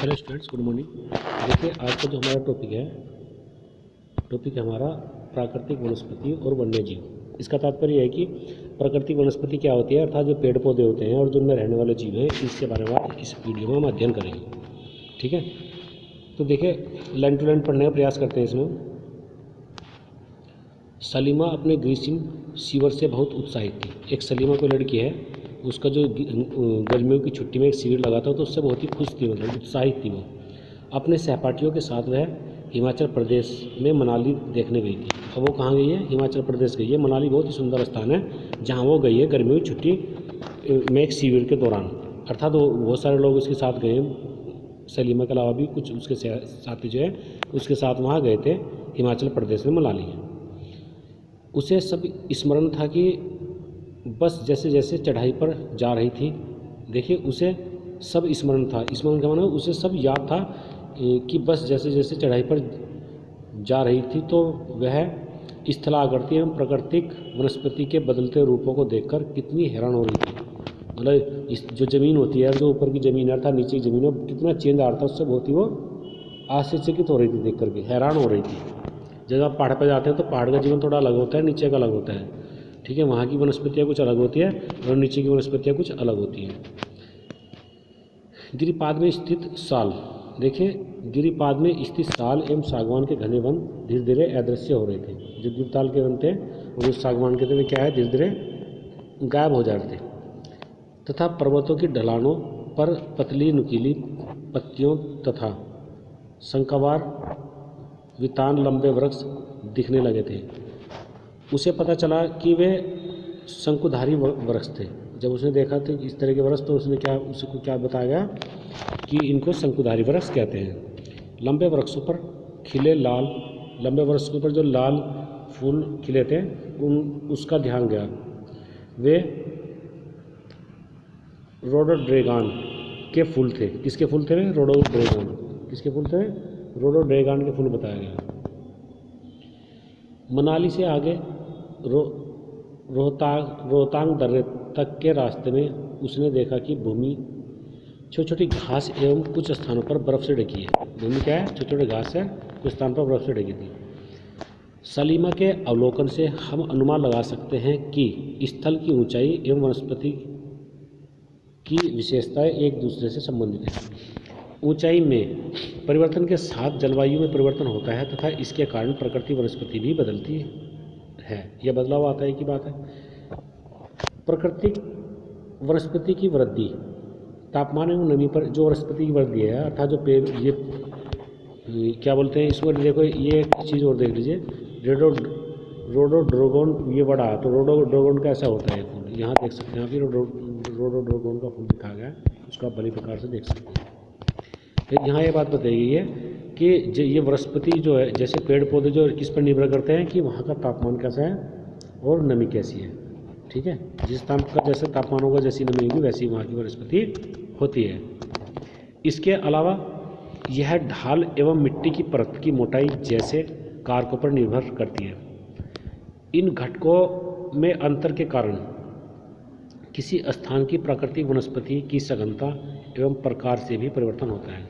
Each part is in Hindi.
Hello students, good morning. देखिए, आज का जो हमारा टॉपिक है हमारा प्राकृतिक वनस्पति और वन्यजीव। इसका तात्पर्य है कि प्राकृतिक वनस्पति क्या होती है, अर्थात जो पेड़ पौधे होते हैं और जो उनमें रहने वाले जीव हैं, इसके बारे में आज इस वीडियो में हम अध्ययन करेंगे। ठीक है, तो देखिए लाइन टू लाइन पढ़ने का प्रयास करते हैं। इसमें सलीमा अपने ग्रीष्म शिविर से बहुत उत्साहित थी। एक सलीमा कोई लड़की है, उसका जो गर्मियों की छुट्टी में एक शिविर लगा था तो उससे बहुत ही खुश थी, मतलब उत्साहित थी वो। अपने सहपाठियों के साथ वह हिमाचल प्रदेश में मनाली देखने गई थी। अब वो कहाँ गई है? हिमाचल प्रदेश गई है। मनाली बहुत ही सुंदर स्थान है जहाँ वो गई है गर्मियों की छुट्टी में एक शिविर के दौरान। अर्थात वो बहुत सारे लोग उसके साथ गए, सलीमा के अलावा भी कुछ उसके साथी जो है उसके साथ वहाँ गए थे हिमाचल प्रदेश में मनाली। उसे सब स्मरण था कि बस जैसे जैसे चढ़ाई पर जा रही थी, देखिए उसे सब स्मरण था। स्मरण का माना उसे सब याद था कि बस जैसे जैसे चढ़ाई पर जा रही थी तो वह स्थलाकृति एवं प्राकृतिक वनस्पति के बदलते रूपों को देखकर कितनी हैरान हो रही थी। मतलब इस जो ज़मीन होती है, जो ऊपर की ज़मीन है अर्थात नीचे की ज़मीन है, कितना चेंज आ रहा था उससे बहुत ही वो आश्चर्यचकित हो रही थी, देख करके हैरान हो रही थी। जब आप पहाड़ पर जाते हैं तो पहाड़ का जीवन थोड़ा अलग होता है, नीचे का अलग होता है। ठीक है, वहाँ की वनस्पतियाँ कुछ अलग होती है और नीचे की वनस्पतियाँ कुछ अलग होती हैं। गिरिपाद में स्थित साल, देखिए गिरिपाद में स्थित साल एवं सागवान के घने वन धीरे धीरे अदृश्य हो रहे थे। जो गिरताल के वन थे और जो सागवान के थे वे क्या है, धीरे धीरे गायब हो जा रहे थे। तथा पर्वतों की ढलानों पर पतली नुकीली पत्तियों तथा शंखवार वितान लंबे वृक्ष दिखने लगे थे। उसे पता चला कि वे शंकुधारी वृक्ष थे। जब उसने देखा तो इस तरह के वृक्ष, तो उसको क्या बताया गया कि इनको शंकुधारी वृक्ष कहते हैं। लंबे वृक्षों पर खिले लाल, लंबे वृक्ष के ऊपर जो लाल फूल खिले थे उसका ध्यान गया। वे रोडोड्रेगन के फूल थे। किसके फूल थे वे? रोडोड्रेगन। किसके फूल थे? रोडोड्रेगन के फूल बताया गया। मनाली से आगे रोहतांग दर्रे तक के रास्ते में उसने देखा कि भूमि छोटी छोटी घास एवं कुछ स्थानों पर बर्फ़ से ढकी है। भूमि क्या है? छोटे छोटे घास है, कुछ स्थान पर बर्फ़ से ढकी थी। सलीमा के अवलोकन से हम अनुमान लगा सकते हैं कि स्थल की ऊंचाई एवं वनस्पति की विशेषताएं एक दूसरे से संबंधित हैं। ऊंचाई में परिवर्तन के साथ जलवायु में परिवर्तन होता है तथा इसके कारण प्रकृति वनस्पति भी बदलती है। यह बदलाव आता है की बात है। प्राकृतिक वनस्पति की वृद्धि तापमान एवं नमी पर जो वनस्पति की वृद्धि है, अर्थात जो पेड़, ये क्या बोलते हैं इसको, देखो ये एक चीज़ और देख लीजिए, रोडोड्रेगन ये बड़ा, तो रोडोड्रेगन का ऐसा होता है फूल, यहाँ देख सकते हैं आप, रोडोड्रेगन का फूल दिखा गया, उसको आप भली प्रकार से देख सकते हैं। फिर यहाँ ये बात बताई गई है कि ये वनस्पति जो है, जैसे पेड़ पौधे जो किस पर निर्भर करते हैं कि वहाँ का तापमान कैसा है और नमी कैसी है। ठीक है, जिस स्थान का जैसे तापमान होगा, जैसी नमी होगी, वैसी वहाँ की वनस्पति होती है। इसके अलावा यह ढाल एवं मिट्टी की परत की मोटाई जैसे कारकों पर निर्भर करती है। इन घटकों में अंतर के कारण किसी स्थान की प्राकृतिक वनस्पति की सघनता एवं प्रकार से भी परिवर्तन होता है।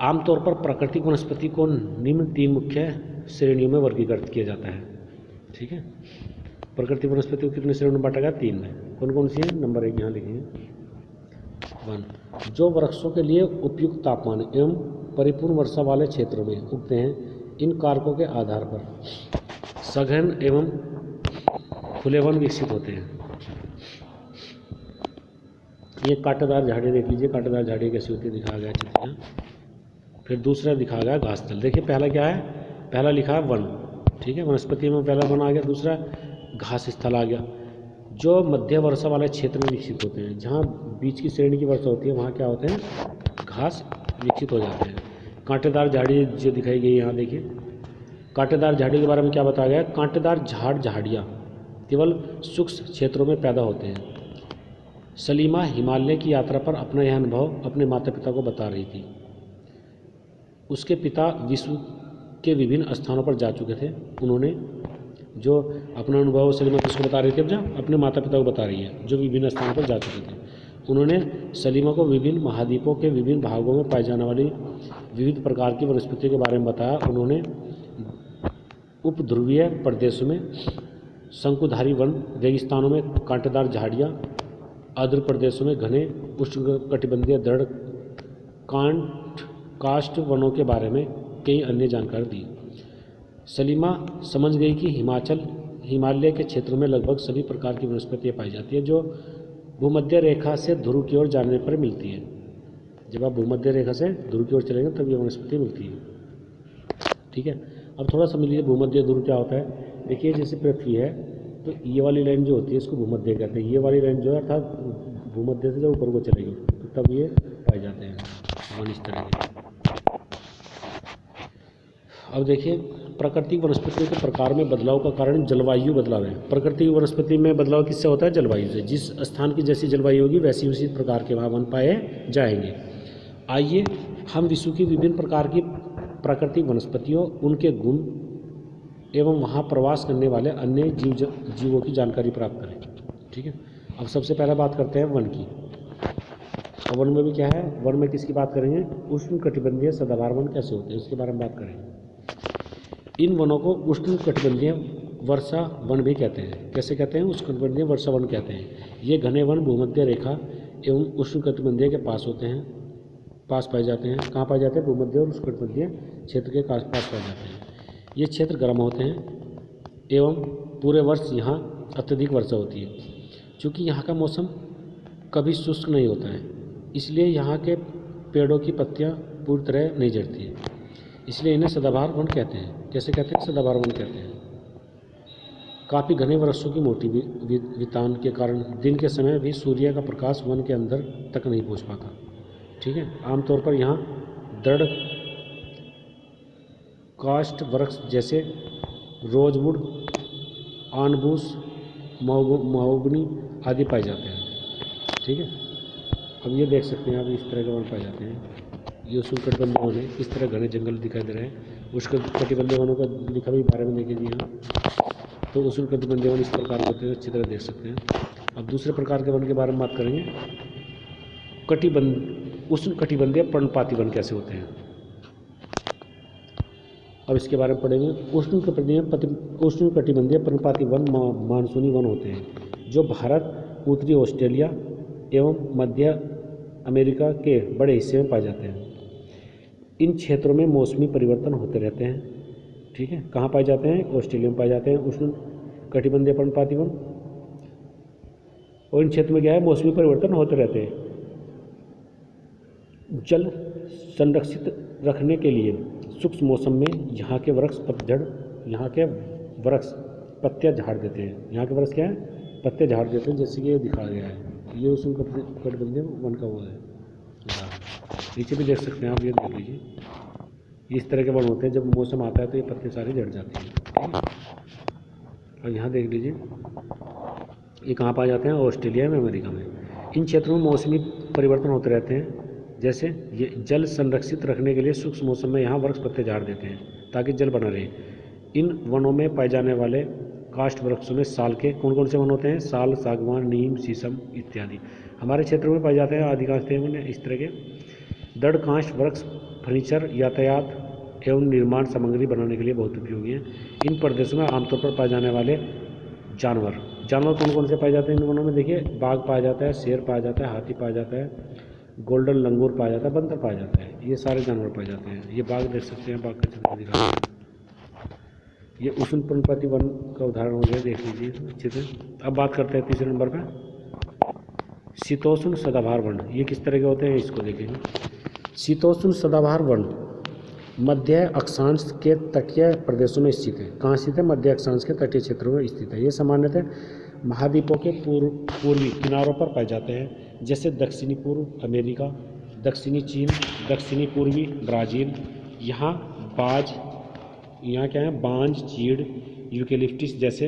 आमतौर पर प्राकृतिक वनस्पति को निम्न 3 मुख्य श्रेणियों में वर्गीकृत किया जाता है। ठीक है, प्राकृतिक वनस्पति को कितने श्रेणियों में बांटा गया? 3 में। कौन कौन सी है? नंबर 1 यहाँ लिखिए। 1, जो वृक्षों के लिए उपयुक्त तापमान एवं परिपूर्ण वर्षा वाले क्षेत्रों में उगते हैं। इन कारकों के आधार पर सघन एवं खुले वन विकसित होते हैं। ये कांटेदार झाड़ी देख लीजिए, कांटेदार झाड़ी कैसी होती है दिखाया गया चित्र में। फिर दूसरा दिखाया गया घास स्थल। देखिए पहला क्या है? पहला लिखा है वन। ठीक है, वनस्पति में पहला वन आ गया, दूसरा घास स्थल आ गया। जो मध्य वर्षा वाले क्षेत्र में विकसित होते हैं, जहाँ बीच की श्रेणी की वर्षा होती है, वहाँ क्या होते हैं? घास विकसित हो जाते हैं। कांटेदार झाड़ी जो दिखाई गई यहाँ देखिए, कांटेदार झाड़ी के बारे में क्या बताया गया? कांटेदार झाड़ियाँ केवल शुष्क क्षेत्रों में पैदा होते हैं। सलीमा हिमालय की यात्रा पर अपना यह अनुभव अपने माता पिता को बता रही थी। उसके पिता विश्व के विभिन्न स्थानों पर जा चुके थे। उन्होंने जो अपना अनुभव सलीमा किसको बता रही थी? अब अपने माता पिता को बता रही है, जो विभिन्न स्थानों पर जा चुके थे। उन्होंने सलीमा को विभिन्न महाद्वीपों के विभिन्न भागों में पाई जाने वाली विविध प्रकार की वनस्पतियों के बारे में बताया। उन्होंने उपध्रुवीय प्रदेशों में शंकुधारी वन, रेगिस्तानों में कांटेदार झाड़ियाँ, आर्द्र प्रदेशों में घने उष्णकटिबंधीय दृढ़ काष्ठ वनों के बारे में कई अन्य जानकारी दी। सलीमा समझ गई कि हिमालय के क्षेत्रों में लगभग सभी प्रकार की वनस्पतियाँ पाई जाती है जो भूमध्य रेखा से ध्रुव की ओर जाने पर मिलती है। जब आप भूमध्य रेखा से ध्रुव की ओर चलेंगे तब ये वनस्पति मिलती है। ठीक है, अब थोड़ा समझ लीजिए भूमध्य ध्रुव क्या होता है। देखिए जैसे पृथ्वी है तो ये वाली लाइन जो होती है इसको भूमध्य कहते हैं। ये वाली लाइन जो है अर्थात भूमध्य से जब ऊपर को चलेगी तो तब ये पाए जाते हैं वन इस तरह के। अब देखिए प्राकृतिक वनस्पतियों के प्रकार में बदलाव का कारण जलवायु बदलाव है। प्राकृतिक वनस्पति में बदलाव किससे होता है? जलवायु से। जिस स्थान की जैसी जलवायु होगी वैसी उसी प्रकार के वहाँ वन पाए जाएंगे। आइए हम विश्व की विभिन्न प्रकार की प्राकृतिक वनस्पतियों, उनके गुण एवं वहाँ प्रवास करने वाले अन्य जीवों की जानकारी प्राप्त करें। ठीक है, अब सबसे पहले बात करते हैं वन की। वन में भी क्या है? वन में किसकी बात करेंगे? उष्णकटिबंधीय सदाबहार वन कैसे होते हैं उसके बारे में बात करेंगे। इन वनों को उष्णकटिबंधीय वर्षा वन भी कहते हैं। कैसे कहते हैं? उष्णकटिबंधीय वर्षा वन कहते हैं। ये घने वन भूमध्य रेखा एवं उष्णकटिबंधीय के पास होते हैं, पास पाए जाते हैं। कहाँ पाए जाते हैं? भूमध्य और उष्णकटिबंधीय क्षेत्र के पास पाए जाते हैं। ये क्षेत्र गर्म होते हैं एवं पूरे वर्ष यहाँ अत्यधिक वर्षा होती है। चूँकि यहाँ का मौसम कभी शुष्क नहीं होता है, इसलिए यहाँ के पेड़ों की पत्तियाँ पूरी तरह नहीं झड़ती है, इसलिए इन्हें सदाबहार वन कहते हैं। कैसे कहते हैं? सदाबहार वन कहते हैं। काफ़ी घने वृक्षों की मोटी वितान के कारण दिन के समय भी सूर्य का प्रकाश वन के अंदर तक नहीं पहुँच पाता। ठीक है, आमतौर पर यहाँ दृढ़ काष्ठ वृक्ष जैसे रोजवुड, आनबूस, महोगनी आदि पाए जाते हैं। ठीक है, अब ये देख सकते हैं आप इस तरह के वन पाए जाते हैं। ये उष्णकटिबंधीय वन है, इस तरह घने जंगल दिखाई दे रहे हैं। उष्णकटिबंधीय वनों का लिखा भी बारे में देखिए यहाँ, तो उष्णकटिबंधीय वन इस प्रकार के होते हैं, अच्छी तरह देख सकते हैं। अब दूसरे प्रकार के वन के बारे में बात करेंगे। उष्णकटिबंधीय पर्णपाती वन कैसे होते हैं, अब इसके बारे में पढ़ेंगे। उष्णकटिबंधीय पर्णपाती वन मानसूनी वन होते हैं जो भारत, उत्तरी ऑस्ट्रेलिया एवं मध्य अमेरिका के बड़े हिस्से में पाए जाते हैं। इन क्षेत्रों में मौसमी परिवर्तन होते रहते हैं। ठीक है, कहाँ पाए जाते हैं? ऑस्ट्रेलिया में पाए जाते हैं उष्णकटिबंधीय पर्णपाती वन। और इन क्षेत्र में क्या है? मौसमी परिवर्तन होते रहते हैं। जल संरक्षित रखने के लिए शुष्क मौसम में यहाँ के वृक्ष पत्तियाँ झाड़ देते हैं। यहाँ के वृक्ष क्या है? पत्ते झाड़ देते हैं, जैसे कि ये दिखाया गया है। ये उष्णकटिबंधीय वन का वो है। नीचे भी देख सकते हैं आप, ये देख लीजिए, इस तरह के वन होते हैं। जब मौसम आता है तो ये पत्ते सारे झड़ जाते हैं। और यहाँ देख लीजिए, ये कहाँ पाए जाते हैं? ऑस्ट्रेलिया में, अमेरिका में। इन क्षेत्रों में मौसमी परिवर्तन होते रहते हैं। जैसे ये जल संरक्षित रखने के लिए शुष्क मौसम में यहाँ वृक्ष पत्ते झाड़ देते हैं ताकि जल बना रहे। इन वनों में पाए जाने वाले काष्ठ वृक्षों में साल के कौन कौन से वन होते हैं? साल, सागवान, नीम, शीशम इत्यादि हमारे क्षेत्र में पाए जाते हैं। अधिकांश इस तरह के दृढ़ काष्ठ वृक्ष फर्नीचर, यातायात एवं निर्माण सामग्री बनाने के लिए बहुत उपयोगी हैं। इन प्रदेशों में आमतौर पर पाए जाने वाले जानवर कौन कौन से पाए जाते हैं इन वनों में? देखिए, बाघ पाया जाता है, शेर पाया जाता है, हाथी पाया जाता है, गोल्डन लंगूर पाया जाता है, बंदर पाया जाता है। ये सारे जानवर पाए जाते हैं। ये बाघ देख सकते हैं, बाघ का चित्र दिखा रहे हैं। ये उष्णकटिबंधीय वन का उदाहरण हो गया, देख लीजिए अच्छे से। अब बात करते हैं तीसरे नंबर पर शीतोष्ण सदाबहार वन। ये किस तरह के होते हैं इसको देखेंगे। शीतोष्ण सदाबहार वन मध्य अक्षांश के तटीय प्रदेशों में स्थित है। कहाँ स्थित है? मध्य अक्षांश के तटीय क्षेत्रों में स्थित है। ये सामान्यतः महाद्वीपों के पूर्वी किनारों पर पाए जाते हैं, जैसे दक्षिणी पूर्व अमेरिका, दक्षिणी चीन, दक्षिणी पूर्वी ब्राज़ील। यहाँ क्या है? बांज, चीड़, यूकेलिप्टस जैसे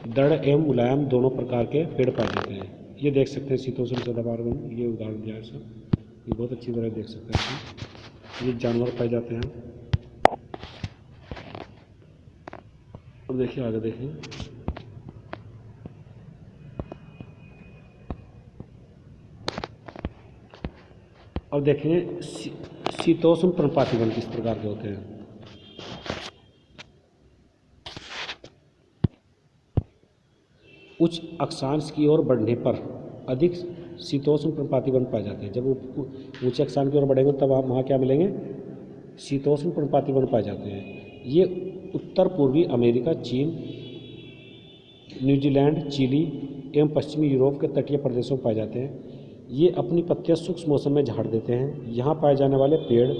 दृढ़ एवं मुलायम दोनों प्रकार के पेड़ पाए जाते हैं। ये देख सकते हैं शीतोष्ण सदाबहार वन, ये उदाहरण दिया है सर, ये बहुत अच्छी तरह देख सकते हैं। ये जानवर पाए जाते हैं। अब देखिए आगे देखिए, अब देखेंगे शीतोष्ण पर्णपाती वन किस प्रकार के होते हैं। उच्च अक्षांश की ओर बढ़ने पर अधिक शीतोष्ण पर्णपाती वन पाए जाते हैं। जब वो ऊंचे अक्षांश की ओर बढ़ेंगे तब आप वहाँ क्या मिलेंगे, शीतोष्ण पर्णपाती वन पाए जाते हैं। ये उत्तर पूर्वी अमेरिका, चीन, न्यूजीलैंड, चिली एवं पश्चिमी यूरोप के तटीय प्रदेशों में पाए जाते हैं। ये अपनी पत्तियां शुष्क मौसम में झाड़ देते हैं। यहाँ पाए जाने वाले पेड़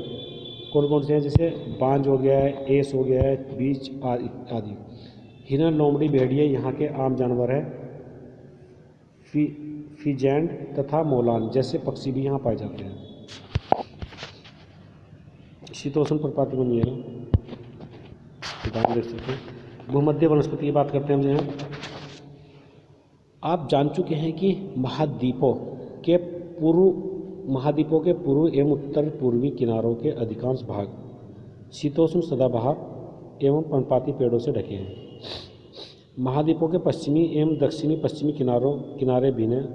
कौन कौन से हैं, जैसे बांज हो गया है, एस हो गया है, बीच आदि। हिरन, लोमड़ी, भेड़िए यहाँ के आम जानवर है। फिजेंट तथा मोलान जैसे पक्षी भी यहाँ पाए जाते हैं। शीतोष्ण पर्णपाती वन ये है, उदाहरण देख सकते हैं। भूमध्य वनस्पति की बात करते हैं हम यहाँ। आप जान चुके हैं कि महाद्वीपों के पूर्व एवं उत्तर पूर्वी किनारों के अधिकांश भाग शीतोष्ण सदाबहार एवं पर्णपाती पेड़ों से ढके हैं। महाद्वीपों के पश्चिमी एवं दक्षिणी पश्चिमी किनारे भिन्न हैं।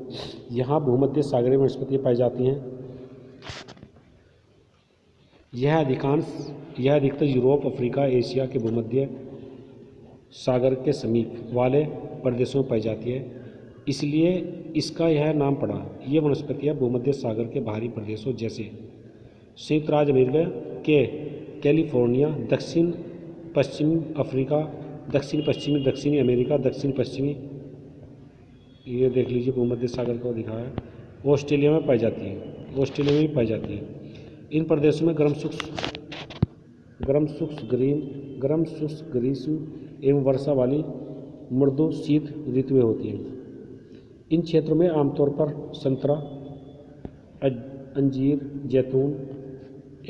यहाँ भूमध्य सागरीय वनस्पतियाँ पाई जाती हैं। यह अधिकतर यूरोप, अफ्रीका, एशिया के भूमध्य सागर के समीप वाले प्रदेशों में पाई जाती है, इसलिए इसका यह नाम पड़ा। ये वनस्पतियाँ भूमध्य सागर के बाहरी प्रदेशों जैसे संयुक्त राज्य अमेरिका के कैलिफोर्निया, दक्षिण पश्चिमी अफ्रीका, दक्षिणी अमेरिका, दक्षिण पश्चिमी, ये देख लीजिए भूमध्य सागर को दिखा है, ऑस्ट्रेलिया में पाई जाती है। ऑस्ट्रेलिया में भी पाई जाती है। इन प्रदेशों में गर्म शुष्क ग्रीष्म एवं वर्षा वाली मृदु शीत ऋतुएं होती हैं। इन क्षेत्रों में आमतौर पर संतरा, अंजीर, जैतून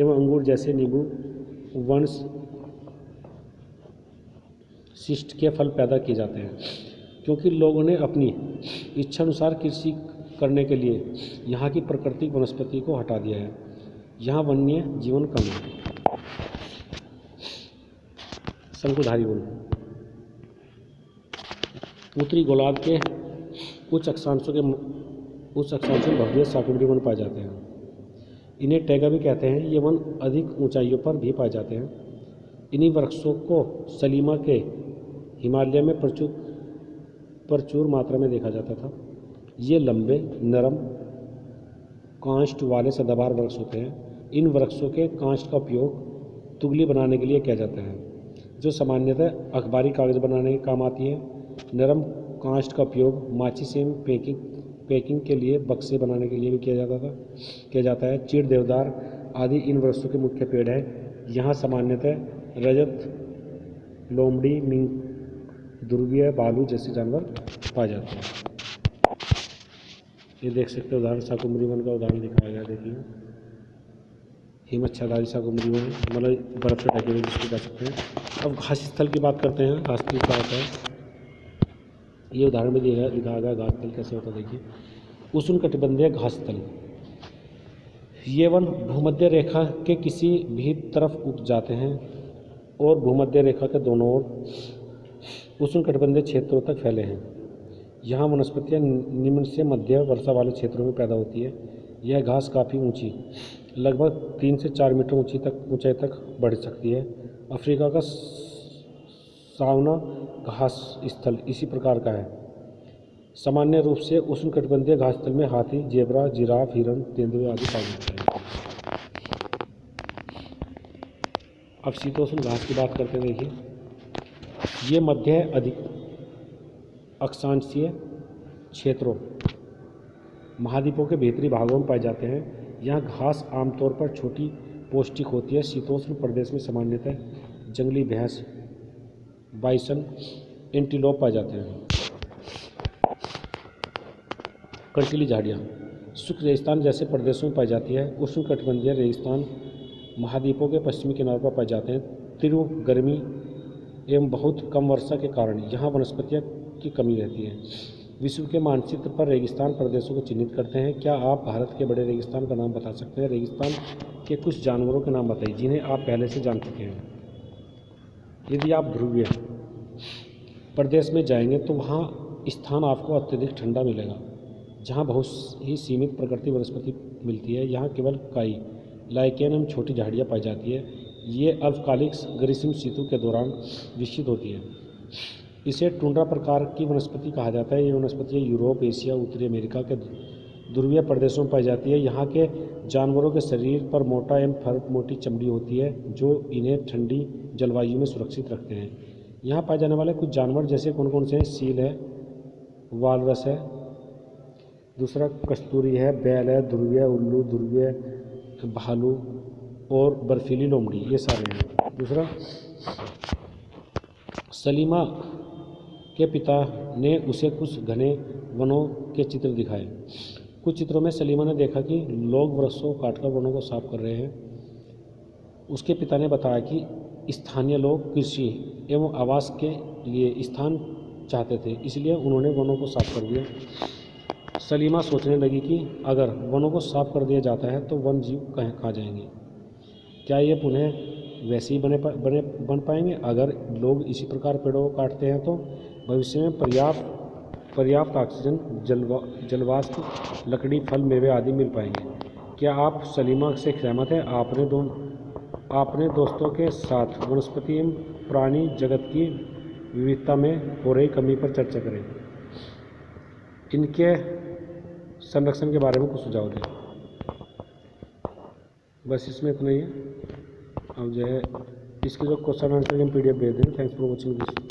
एवं अंगूर जैसे नींबू वंश शिष्ट के फल पैदा किए जाते हैं। क्योंकि लोगों ने अपनी इच्छानुसार कृषि करने के लिए यहाँ की प्राकृतिक वनस्पति को हटा दिया है, यहाँ वन्य जीवन कम है। शंकुधारी वन उत्तरी गोलार्ध के उच्च अक्षांशों में भव्य शाकंभरी वन पाए जाते हैं। इन्हें टैगा भी कहते हैं। ये वन अधिक ऊंचाइयों पर भी पाए जाते हैं। इन्हीं वृक्षों को सलीमा के हिमालय में प्रचुर मात्रा में देखा जाता था। ये लंबे, नरम काष्ठ वाले सदाबहार वृक्ष होते हैं। इन वृक्षों के काष्ठ का उपयोग तुगली बनाने के लिए किया जाता है, जो सामान्यतः अखबारी कागज बनाने के काम आती है। नरम काष्ठ का उपयोग माचिस एवं पैकिंग के लिए बक्से बनाने के लिए भी किया जाता है। चीड़, देवदार आदि इन वृक्षों के मुख्य पेड़ हैं। यहाँ सामान्यतः रजत, लोमड़ी, मिंक, ध्रुवीय भालू जैसे जानवर पाए जाते हैं। ये देख सकते हैं उदाहरण, शाकंभरी वन का उदाहरण दिखाया गया। देखिए हिमच्छाधारी शाकंभरी वन, मतलब बर्फ से ढके हुए जिसको कह सकते हैं। अब घास स्थल की बात करते हैं। घास स्थल क्या होता है, ये उदाहरण में दिखाया गया घास स्थल कैसे होता है। देखिए उष्णकटिबंधीय घास स्थल, ये वन भूमध्य रेखा के किसी भी तरफ उग जाते हैं और भूमध्य रेखा के दोनों ओर उष्णकटिबंधीय क्षेत्रों तक फैले हैं। यहाँ वनस्पतियाँ निम्न से मध्य वर्षा वाले क्षेत्रों में पैदा होती है। यह घास काफ़ी ऊंची, लगभग 3 से 4 मीटर ऊंचाई तक बढ़ सकती है। अफ्रीका का सावना घास स्थल इसी प्रकार का है। सामान्य रूप से उष्णकटिबंधीय घास स्थल में हाथी, जेबरा, जिराफ, हिरण, तेंदुए आदि पाए जाते हैं। अब शीतोष्ण घास की बात करते हैं। देखिए ये मध्य अधिक अक्षांशीय क्षेत्रों, महाद्वीपों के भीतरी भागों में पाए जाते हैं। यहाँ घास आमतौर पर छोटी, पौष्टिक होती है। शीतोष्ण प्रदेश में सामान्यतः जंगली भैंस, बाइसन, एंटीलोप पाए जाते हैं। कंटीली झाड़ियाँ शुष्क रेगिस्तान जैसे प्रदेशों में पाई जाती है। उष्णकटिबंधीय रेगिस्तान महाद्वीपों के पश्चिमी किनारों पर पाए जाते हैं। तीव्र गर्मी एवं बहुत कम वर्षा के कारण यहाँ वनस्पतियों की कमी रहती है। विश्व के मानचित्र पर रेगिस्तान प्रदेशों को चिन्हित करते हैं। क्या आप भारत के बड़े रेगिस्तान का नाम बता सकते हैं? रेगिस्तान के कुछ जानवरों के नाम बताइए जिन्हें आप पहले से जान चुके हैं। यदि आप ध्रुवीय प्रदेश में जाएंगे तो वहाँ स्थान आपको अत्यधिक ठंडा मिलेगा। जहाँ बहुत ही सीमित प्रकृति वनस्पति मिलती है। यहाँ केवल काई लाइकेन एवं छोटी झाड़ियाँ पाई जाती है। ये अल्पकालिक ग्रीष्म ऋतु के दौरान विकसित होती है। इसे टुंड्रा प्रकार की वनस्पति कहा जाता है। ये वनस्पति यूरोप, एशिया, उत्तरी अमेरिका के ध्रुवीय प्रदेशों में पाई जाती है। यहाँ के जानवरों के शरीर पर मोटा एवं मोटी चमड़ी होती है जो इन्हें ठंडी जलवायु में सुरक्षित रखते हैं। यहाँ पाए जाने वाले कुछ जानवर जैसे कौन कौन से हैं? सील है, वालरस है, दूसरा कस्तूरी है, बैल है, ध्रुवीय उल्लू, ध्रुवीय भालू और बर्फीली लोमड़ी, ये सारे हैं। दूसरा, सलीमा के पिता ने उसे कुछ घने वनों के चित्र दिखाए। कुछ चित्रों में सलीमा ने देखा कि लोग वृक्षों को काटकर वनों को साफ कर रहे हैं। उसके पिता ने बताया कि स्थानीय लोग कृषि एवं आवास के लिए स्थान चाहते थे, इसलिए उन्होंने वनों को साफ कर दिया। सलीमा सोचने लगी कि अगर वनों को साफ कर दिया जाता है तो वन जीव कहाँ जाएंगे? क्या ये पुनः वैसे ही बन पाएंगे? अगर लोग इसी प्रकार पेड़ों को काटते हैं तो भविष्य में पर्याप्त ऑक्सीजन, जलवाष्प, लकड़ी, फल, मेवे आदि मिल पाएंगे। क्या आप सलीमा से सहमत हैं? अपने दोस्तों के साथ वनस्पति एवं प्राणी जगत की विविधता में हो रही कमी पर चर्चा करें। इनके संरक्षण के बारे में कुछ सुझाव दें। बस इसमें इतना ही है। अब जो है इसके जो क्वेश्चन आंसर हम PDF भेज दें। Thanks for watching this.